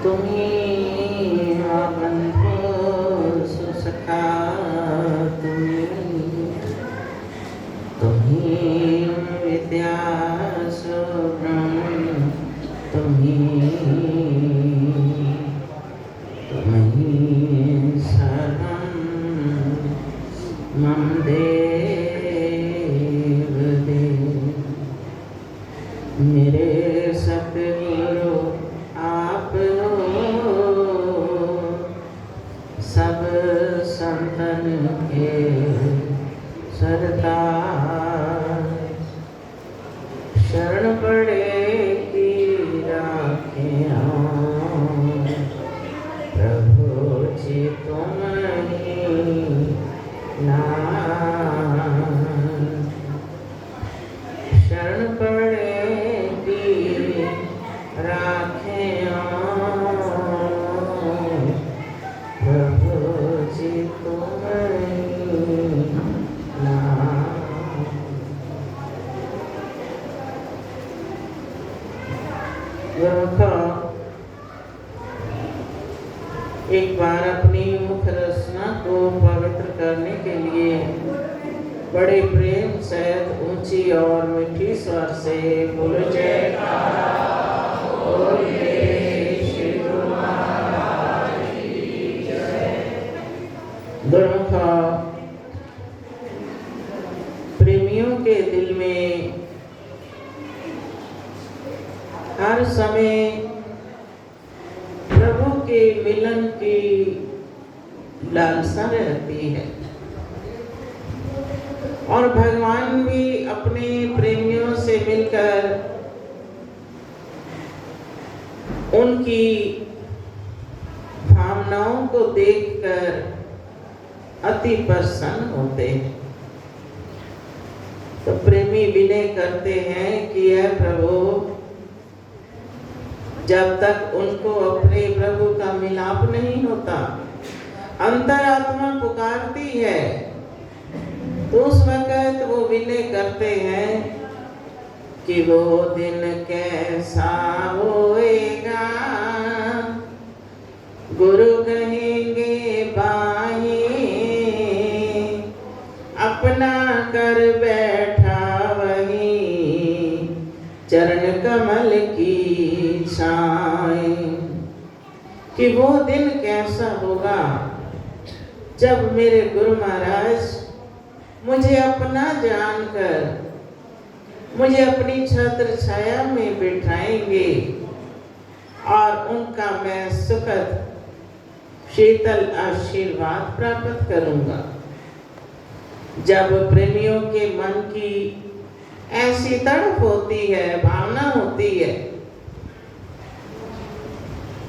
तुम्ही बंधु सुसखा, तुम्ही विद्या सुब्रह्म, तुम्ही सर्वं मम देव देव। मेरे सतगुरु आप हो, सब संतन के सरदार। शरण पड़े की राखें प्रभु जी तुम ही नाथ। शरण पड़े की राखें प्रभु जी तुम ही नाथ। एक बार अपनी मुख रचना को पवित्र करने के लिए बड़े प्रेम सहित ऊंची और मीठी स्वर से बोलो जयकारा। गुरुमुखा, प्रेमियों के दिल में हर समय प्रभु के मिलन की लालसा रहती है और भगवान भी अपने प्रेमियों से मिलकर उनकी भावनाओं को देखकर अति प्रसन्न होते हैं। तो प्रेमी विनय करते हैं कि यह प्रभु, जब तक उनको अपने प्रभु का मिलाप नहीं होता, अंतरात्मा पुकारती है, तो उस वक्त वो विनय करते हैं कि वो दिन कैसा होएगा। गुरु कहेंगे बाहें अपना कर बैठा वहीं, चरण कमल की छाएं। कि वो दिन कैसा होगा जब मेरे गुरु महाराज मुझे अपना जानकर मुझे अपनी छत्र छाया में बिठाएंगे और उनका मैं सुखद शीतल आशीर्वाद प्राप्त करूंगा। जब प्रेमियों के मन की ऐसी तड़प होती है, भावना होती है,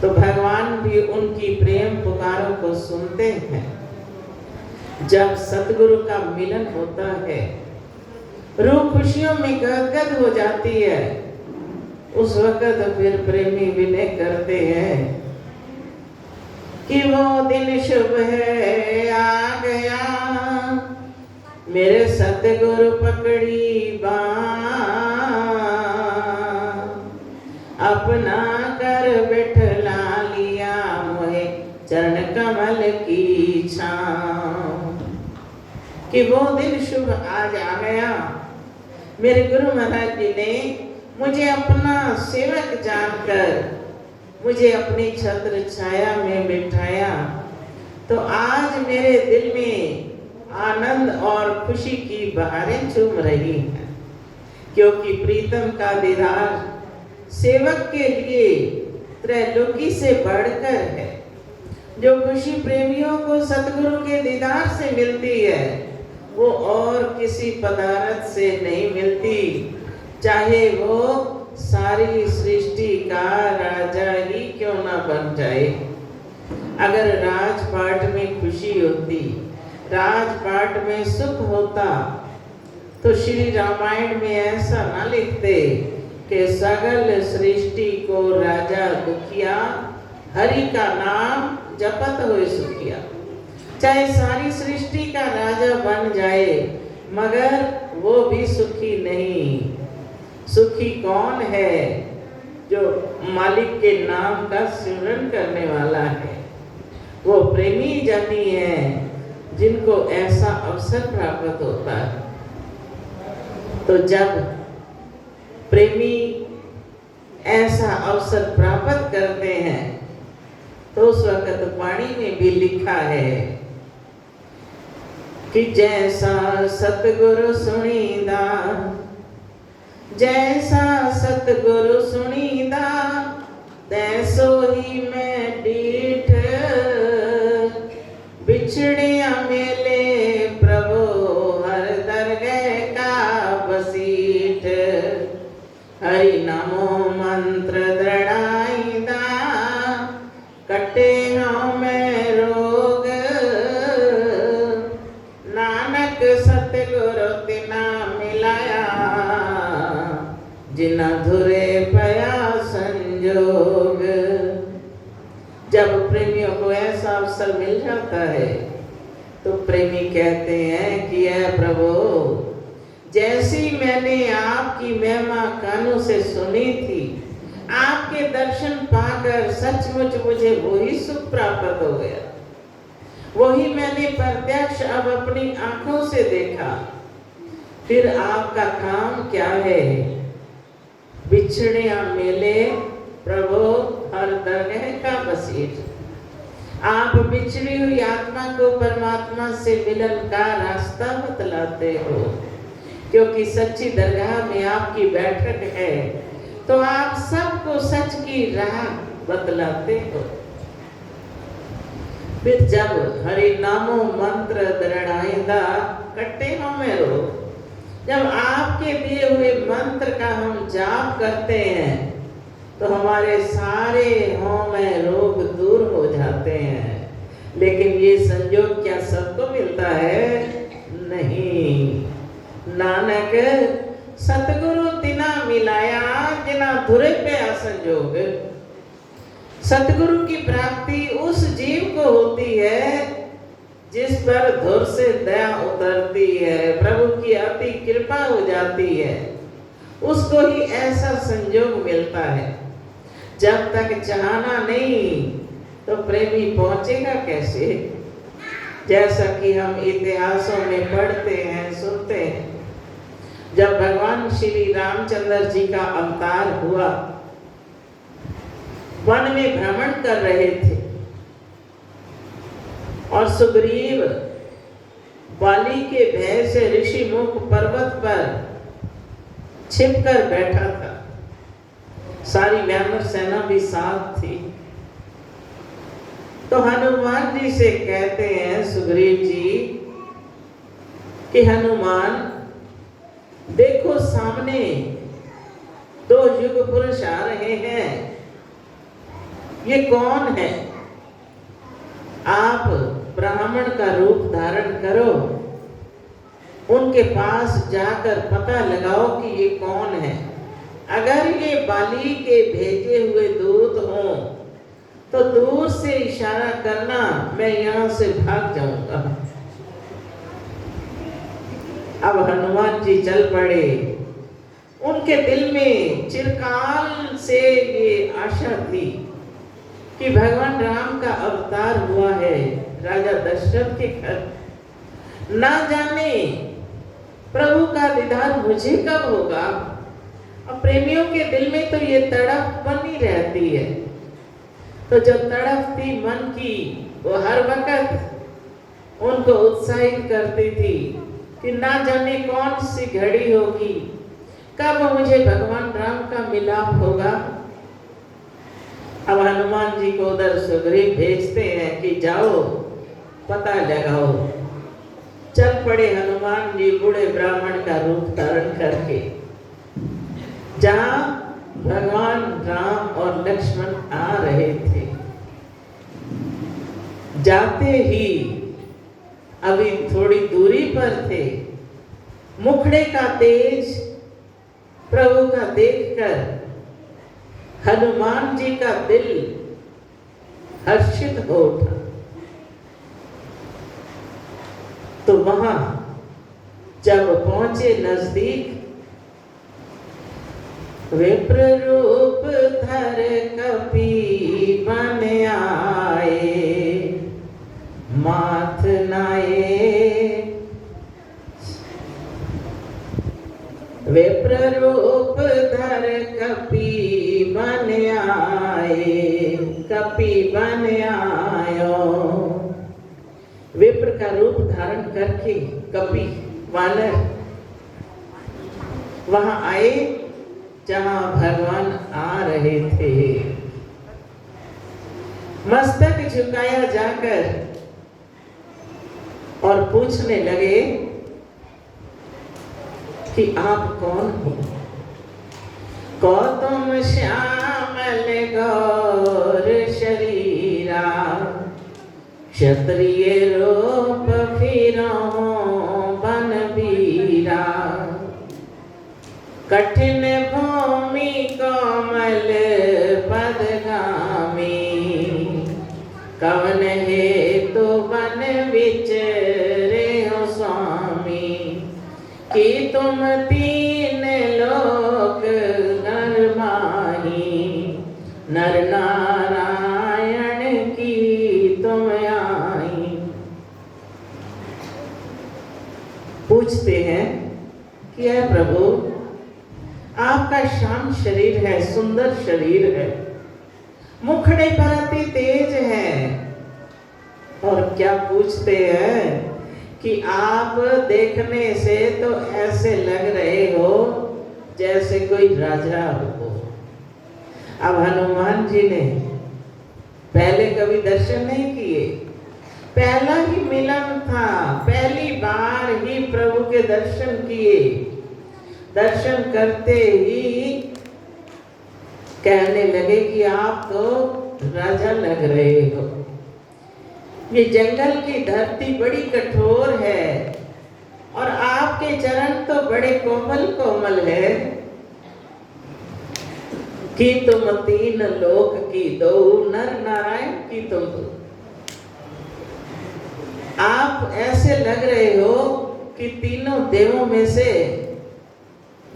तो भगवान भी उनकी प्रेम पुकारों को सुनते हैं। जब सतगुरु का मिलन होता है, रूह खुशियों में गदगद हो जाती है, उस वक्त फिर प्रेमी विनय करते हैं कि वो दिन शुभ है आ गया, मेरे सतगुरु पकड़ी बाँह, अपना कर बैठला लिया मोहे चरण कमल की छाँव। कि वो दिन शुभ आज आ गया, मेरे गुरु महाराज जी ने मुझे अपना सेवक जानकर मुझे अपनी छत्र छाया में बिठाया, तो आज मेरे दिल में आनंद और खुशी की बहारें झूम रही हैं, क्योंकि प्रीतम का दीदार सेवक के लिए त्रैलोकी से बढ़कर है। जो खुशी प्रेमियों को सतगुरु के दीदार से मिलती है, वो और किसी पदार्थ से नहीं मिलती, चाहे वो सारी सृष्टि का राजा ही क्यों ना बन जाए। अगर राजपाट में खुशी होती, राजपाट में सुख होता, तो श्री रामायण में ऐसा ना लिखते कि सगल सृष्टि को राजा दुखिया, हरि का नाम जपत हुए सुखिया। चाहे सारी सृष्टि का राजा बन जाए, मगर वो भी सुखी नहीं। सुखी कौन है? जो मालिक के नाम का स्मरण करने वाला है। वो प्रेमी जाति है जिनको ऐसा अवसर प्राप्त होता है। तो जब प्रेमी ऐसा अवसर प्राप्त करते हैं तो उस वक्त वाणी में भी लिखा है कि जैसा सतगुरु सुनीदा, जैसा सतगुरु सुनीदा, तैसो ही मैं डीठ, बिछड़िया मेले प्रभु हर दरगह का बसीठ। हरि नामो मंत्र दृढ़ाईदा, कटे हूँ मैं रोग, नानक सतगुरु तिना मिलाया, जिना धुरे पया संजोग। जब प्रेमियों को ऐसा अवसर मिल जाता है तो प्रेमी कहते हैं कि ऐ प्रभु, जैसी मैंने आपकी महिमा कानों से सुनी थी, आपके दर्शन पाकर सचमुच मुझे वही सुख प्राप्त हो गया, वही मैंने प्रत्यक्ष अब अपनी आंखों से देखा। फिर आपका काम क्या है? बिछड़े मेले प्रभु हर दरगह का बसीठ। आप बिछड़ी हुई आत्मा को परमात्मा से मिलन का रास्ता बतलाते हो, क्योंकि सच्ची दरगाह में आपकी बैठक है तो आप सबको सच की राह बतलाते हो। फिर जब हरि नामो मंत्र दृढ़ाईदा, कटे हो मेरो, जब आपके दिए हुए मंत्र का हम जाप करते हैं तो हमारे सारे हों में रोग दूर हो जाते हैं। लेकिन ये संयोग क्या सबको मिलता है? नहीं। नानक सतगुरु तिना मिलाया, जिना धुरे पे असंजोग। सतगुरु की प्राप्ति उस जीव को होती है जिस पर धुर से दया उतरती है, प्रभु की अति कृपा हो जाती है, उसको ही ऐसा संयोग मिलता है। जब तक चाहना नहीं तो प्रेमी पहुंचेगा कैसे? जैसा कि हम इतिहासों में पढ़ते हैं, सुनते हैं, जब भगवान श्री रामचंद्र जी का अवतार हुआ, वन में भ्रमण कर रहे थे और सुग्रीव बाली के भय से ऋषिमुख पर्वत पर छिपकर बैठा था। सारी वानर सेना भी साथ थी। तो हनुमान जी से कहते हैं सुग्रीव जी कि हनुमान देखो, सामने दो युग पुरुष आ रहे हैं, ये कौन है? आप ब्राह्मण का रूप धारण करो, उनके पास जाकर पता लगाओ कि ये कौन है। अगर ये बाली के भेजे हुए दूत हों तो दूर से इशारा करना, मैं यहाँ से भाग जाऊंगा। अब हनुमान जी चल पड़े। उनके दिल में चिरकाल से ये आशा थी कि भगवान राम का अवतार हुआ है राजा दशरथ के घर, ना जाने प्रभु का दीदार मुझे कब होगा। अब प्रेमियों के दिल में तो ये तड़प बनी रहती है। तो जो तड़प थी मन की, वो हर वक्त उनको उत्साहित करती थी कि ना जाने कौन सी घड़ी होगी, कब मुझे भगवान राम का मिलाप होगा। अब हनुमान जी को उधर सुग्रीव भेजते हैं कि जाओ पता लगाओ। चल पड़े हनुमान जी बूढ़े ब्राह्मण का रूप धारण करके, जहां भगवान राम और लक्ष्मण आ रहे थे। जाते ही अभी थोड़ी दूरी पर थे, मुखड़े का तेज प्रभु का देखकर हनुमान जी का दिल हर्षित हो उठा। तो वहां जब पहुंचे नजदीक विप्र रूप धर कपि बन आए, माथ नाये। विप्र रूप धर कपि बन आए, कपि बन आयो। विप्र का रूप धारण करके कपि वानर वहां आए जहां भगवान आ रहे थे। मस्तक झुकाया जाकर और पूछने लगे कि आप कौन हो? को तुम श्यामल गौर शरीरा, क्षत्रिय रूप फिरो बनवीरा। कठिन भूमि कोमल पदगामी, कवन हेतु बन विचरे हो स्वामी। कि तुम तीन लोक नर माही, नर नारायण की तुम आई। पूछते हैं कि है प्रभु, आपका शांत शरीर है, सुंदर शरीर है, मुखड़े पर अति तेज है। और क्या पूछते हैं कि आप देखने से तो ऐसे लग रहे हो जैसे कोई राजा हो। अब हनुमान जी ने पहले कभी दर्शन नहीं किए, पहला ही मिलन था, पहली बार ही प्रभु के दर्शन किए। दर्शन करते ही कहने लगे कि आप तो राजा लग रहे हो। ये जंगल की धरती बड़ी कठोर है और आपके चरण तो बड़े कोमल कोमल है। कि तुम तीन लोक की दो, नर नारायण की तुम दो। आप ऐसे लग रहे हो कि तीनों देवों में से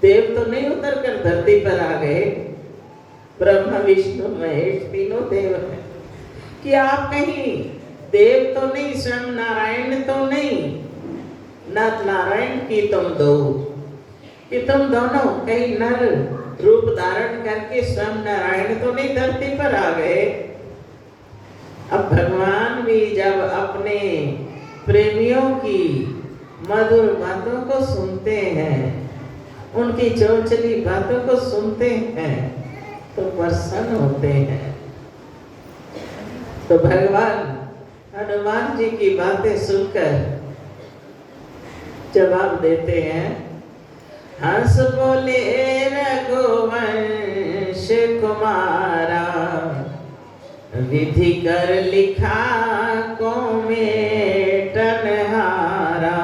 देव तो नहीं उतर कर धरती पर आ गए, ब्रह्मा विष्णु महेश तीनों देव हैं। कि आप कहीं देव तो नहीं, स्वयं नारायण तो नहीं, नर नारायण की तुम दो। कि तुम दोनों कहीं नर रूप धारण करके स्वयं नारायण तो नहीं धरती पर आ गए। अब भगवान भी जब अपने प्रेमियों की मधुर बातों को सुनते हैं, उनकी चौचली बातों को सुनते हैं तो प्रसन्न होते हैं। तो भगवान हनुमान जी की बातें सुनकर जवाब देते हैं। हंस बोले रघुवंश कुमारा, विधि कर लिखा को मेटन हारा।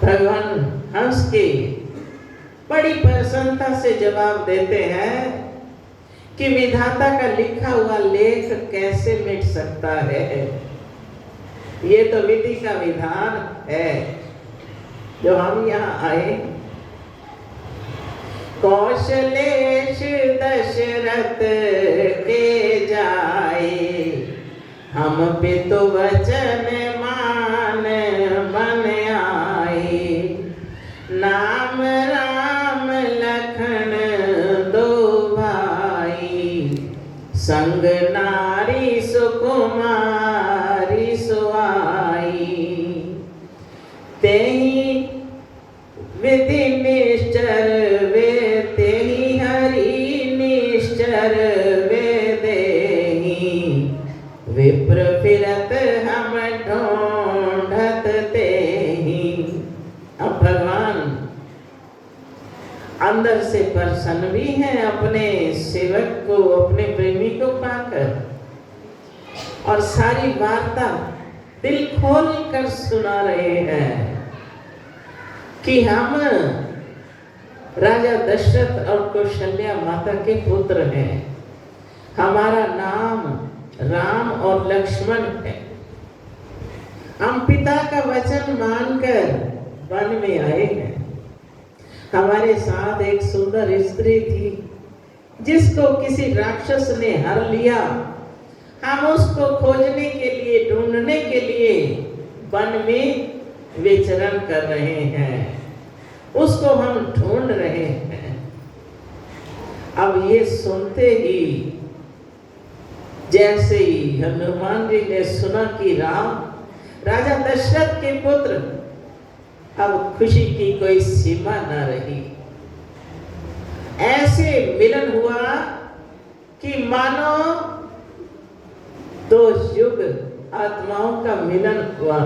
भगवान हंस के बड़ी प्रसन्नता से जवाब देते हैं कि विधाता का लिखा हुआ लेख कैसे मिट सकता है। ये तो विधि का विधान है जो हम यहाँ आए। कौशलेश दशरथ के जाए, हम पितु वचन मान मन आए। नाम राम लखन दो भाई, संग नारी सुकुमारी सुआई। तेहि विधि निश्चर वे, तेहि हरि निश्चर वे देहि। विप्र फिरत हम ढूंढत तेहि। अब भगवान अंदर से प्रसन्न भी हैं अपने सेवक को, अपने प्रेमी को पाकर, और सारी वार्ता दिल खोल कर सुना रहे हैं कि हम राजा दशरथ और कौशल्या माता के पुत्र हैं। हमारा नाम राम और लक्ष्मण है। हम पिता का वचन मानकर वन में आए हैं। हमारे साथ एक सुंदर स्त्री थी जिसको किसी राक्षस ने हर लिया। हम उसको खोजने के लिए, ढूंढने के लिए वन में विचरण कर रहे हैं, उसको हम ढूंढ रहे हैं। अब ये सुनते ही, जैसे ही हनुमान जी ने सुना कि राम राजा दशरथ के पुत्र, अब खुशी की कोई सीमा न रही। ऐसे मिलन हुआ कि मानो दो युग आत्माओं का मिलन हुआ।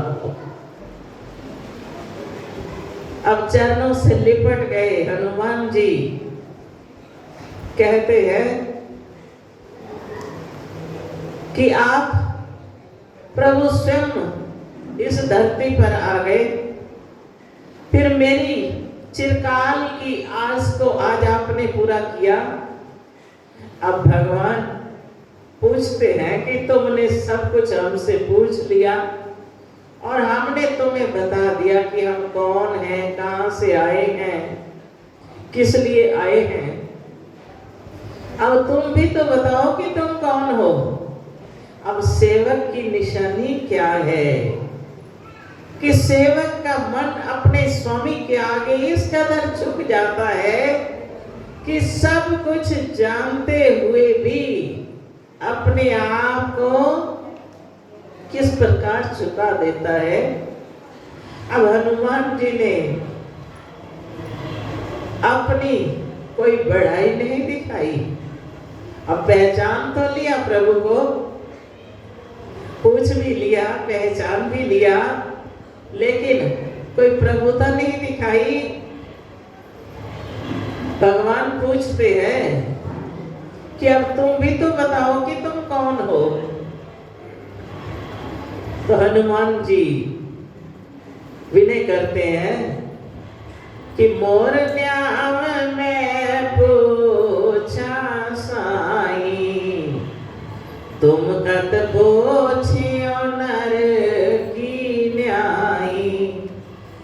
अब चरणों से लिपट गए हनुमान जी। कहते हैं कि आप प्रभु स्वयं इस धरती पर आ गए, फिर मेरी चिरकाल की आस को आज आपने पूरा किया। अब भगवान पूछते हैं कि तुमने सब कुछ हमसे पूछ लिया और हमने तुम्हें बता दिया कि हम कौन हैं, कहां से आए हैं, किस लिए आए हैं। अब तुम भी तो बताओ कि तुम कौन हो। अब सेवक की निशानी क्या है कि सेवक का मन अपने स्वामी के आगे इस कदर झुक जाता है कि सब कुछ जानते हुए भी अपने आप को किस प्रकार झुका देता है। अब हनुमान जी ने अपनी कोई बढ़ाई नहीं दिखाई। अब पहचान तो लिया, प्रभु को पूछ भी लिया, पहचान भी लिया, लेकिन कोई प्रभुता नहीं दिखाई। भगवान पूछते हैं कि अब तुम भी तो बताओ कि तुम कौन हो। तो हनुमान जी विनय करते हैं कि मोर न्याम में पूछा साई, तुम कत पूछियो नर की न्याई,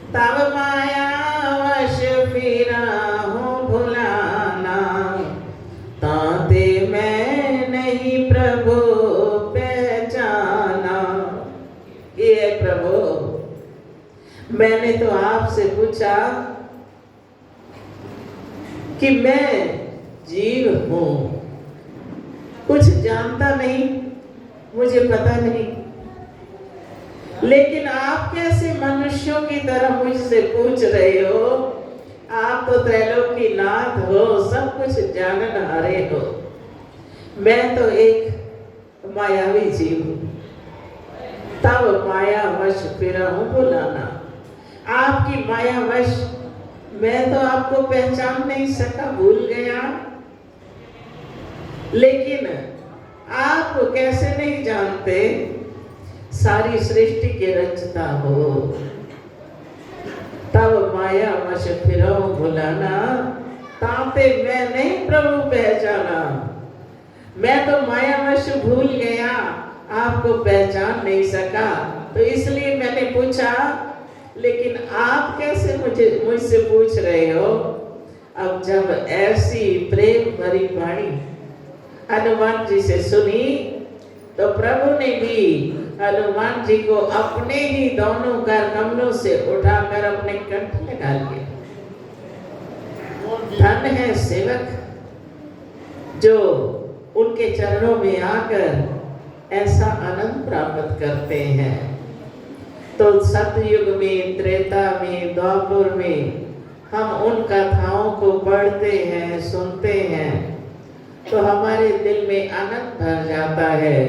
तब माया वश फिरा हूँ भुलाना, ताते मैं नहीं प्रभु पहचाना। ये प्रभु, मैंने तो आपसे पूछा कि मैं जीव हूं, कुछ जानता नहीं, मुझे पता नहीं, लेकिन आप कैसे मनुष्यों की तरह मुझसे पूछ रहे हो। आप तो त्रैलोकी नाथ हो, सब कुछ जाननहारे हो। मैं तो एक मायावी जीव हूं, तब माया वश फिरा हूं भुलाना। आपकी माया वश मैं तो आपको पहचान नहीं सका, भूल गया। लेकिन आप कैसे नहीं जानते, सारी सृष्टि के रचता हो, तब माया वश फिरो भुलाना, ताते मैं नहीं प्रभु पहचाना। मैं तो माया वश भूल गया, आपको पहचान नहीं सका, तो इसलिए मैंने पूछा, लेकिन आप कैसे मुझसे पूछ रहे हो। अब जब ऐसी प्रेम भरी वाणी हनुमान जी से सुनी, तो प्रभु ने भी हनुमान जी को अपने ही दोनों कर कमलों से उठाकर अपने कंठ लगा लिया। धन है सेवक जो उनके चरणों में आकर ऐसा आनंद प्राप्त करते हैं। तो सतयुग में, त्रेता में, द्वापर में हम उन कथाओं को पढ़ते हैं, सुनते हैं, तो हमारे दिल में आनंद भर जाता है।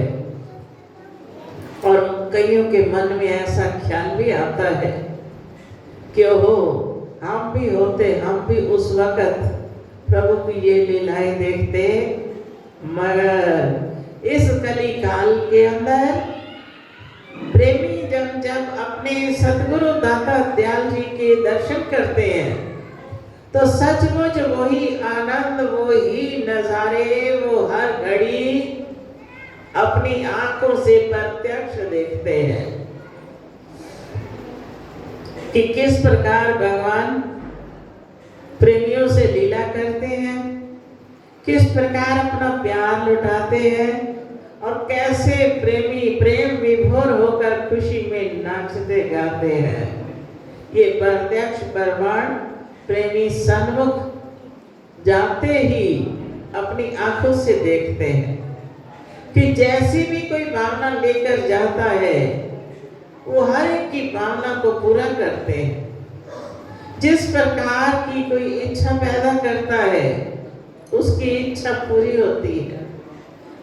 और कईयों के मन में ऐसा ख्याल भी आता है कि ओहो, हम भी होते, हम भी उस वक्त प्रभु की ये लीलाएं देखते। मगर इस कली काल के अंदर प्रेमी जन जब अपने सतगुरु दाता दयाल जी के दर्शन करते हैं, तो सचमुच वही आनंद, वही नजारे वो हर घड़ी अपनी आंखों से प्रत्यक्ष देखते हैं कि किस प्रकार भगवान प्रेमियों से लीला करते हैं, किस प्रकार अपना प्यार लुटाते हैं और कैसे प्रेमी प्रेम विभोर होकर खुशी में नाचते गाते हैं। ये प्रत्यक्ष प्रमाण प्रेमी सन्मुख जाते ही अपनी आंखों से देखते हैं कि जैसी भी कोई भावना लेकर जाता है वो हर एक की भावना को पूरा करते हैं। जिस प्रकार की कोई इच्छा पैदा करता है उसकी इच्छा पूरी होती है,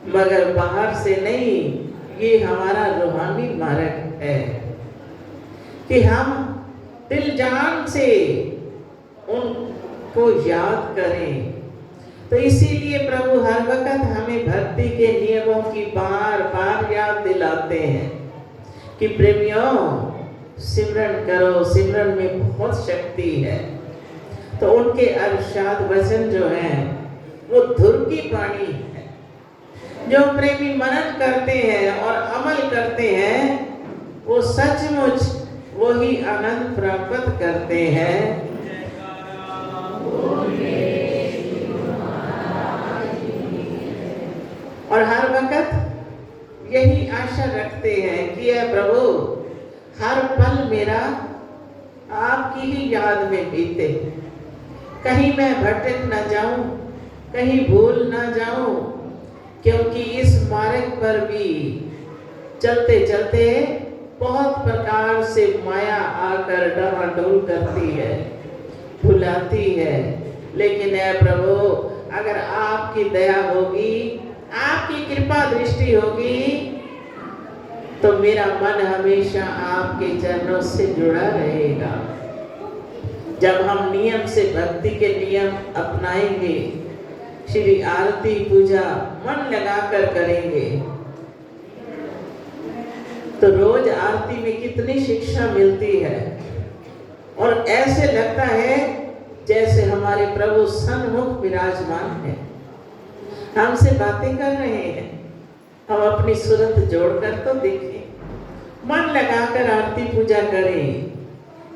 मगर बाहर से नहीं। ये हमारा रूहानी मार्ग है कि हम दिल जान से उनको याद करें। तो इसीलिए प्रभु हर वक्त हमें भक्ति के नियमों की बार बार याद दिलाते हैं कि प्रेमियों सिमरन करो, सिमरन में बहुत शक्ति है। तो उनके अरशाद वचन जो हैं वो धुर की वाणी है। जो प्रेमी मनन करते हैं और अमल करते हैं वो सचमुच वही आनंद प्राप्त करते हैं। और हर वक्त यही आशा रखते हैं कि यह प्रभु हर पल मेरा आपकी ही याद में बीते, कहीं मैं भटक ना जाऊं, कहीं भूल ना जाऊं, क्योंकि इस मार्ग पर भी चलते चलते बहुत प्रकार से माया आकर डमाडोल करती है, भुलाती है। लेकिन ऐ प्रभु अगर आपकी दया होगी, आपकी कृपा दृष्टि होगी तो मेरा मन हमेशा आपके चरणों से जुड़ा रहेगा। जब हम नियम से भक्ति के नियम अपनाएंगे, श्री आरती पूजा मन लगाकर करेंगे, तो रोज आरती में कितनी शिक्षा मिलती है और ऐसे लगता है जैसे हमारे प्रभु सन्मुख विराजमान है, हमसे बातें कर रहे हैं। हम अपनी सूरत जोड़कर तो देखें, मन लगाकर आरती पूजा करें,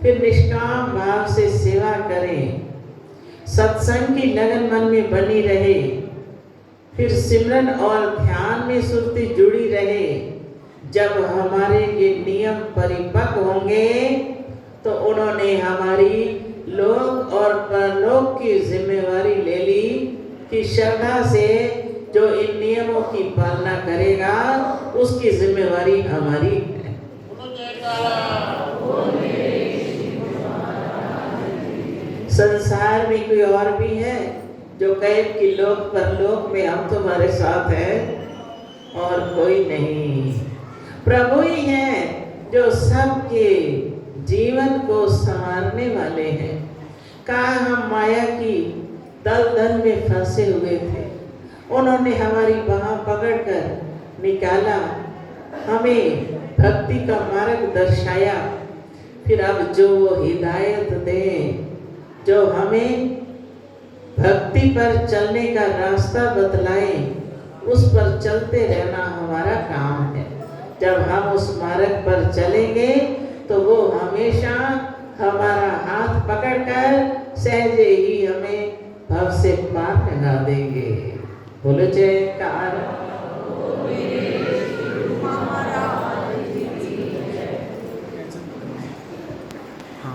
फिर निष्काम भाव से सेवा करें, सत्संग की लगन मन में बनी रहे, फिर सिमरन और ध्यान में सुरती जुड़ी रहे। जब हमारे ये नियम परिपक्व होंगे तो उन्होंने हमारी लोक और परलोक की जिम्मेवारी ले ली कि श्रद्धा से जो इन नियमों की पालना करेगा उसकी जिम्मेवारी हमारी है। संसार में कोई और भी है जो कहे कि लोक परलोक में हम तुम्हारे साथ हैं, और कोई नहीं। प्रभु ही हैं जो सबके जीवन को संवारने वाले हैं। कहा हम माया की दलदल में फंसे हुए थे, उन्होंने हमारी बाह पकड़कर निकाला, हमें भक्ति का मार्ग दर्शाया। फिर अब जो वो हिदायत दें, जो हमें भक्ति पर चलने का रास्ता बतलाए, उस पर चलते रहना हमारा काम है। जब हम उस मार्ग पर चलेंगे तो वो हमेशा हमारा हाथ पकड़कर सहजे ही हमें भव से पार लगा देंगे। बोलो जयकार।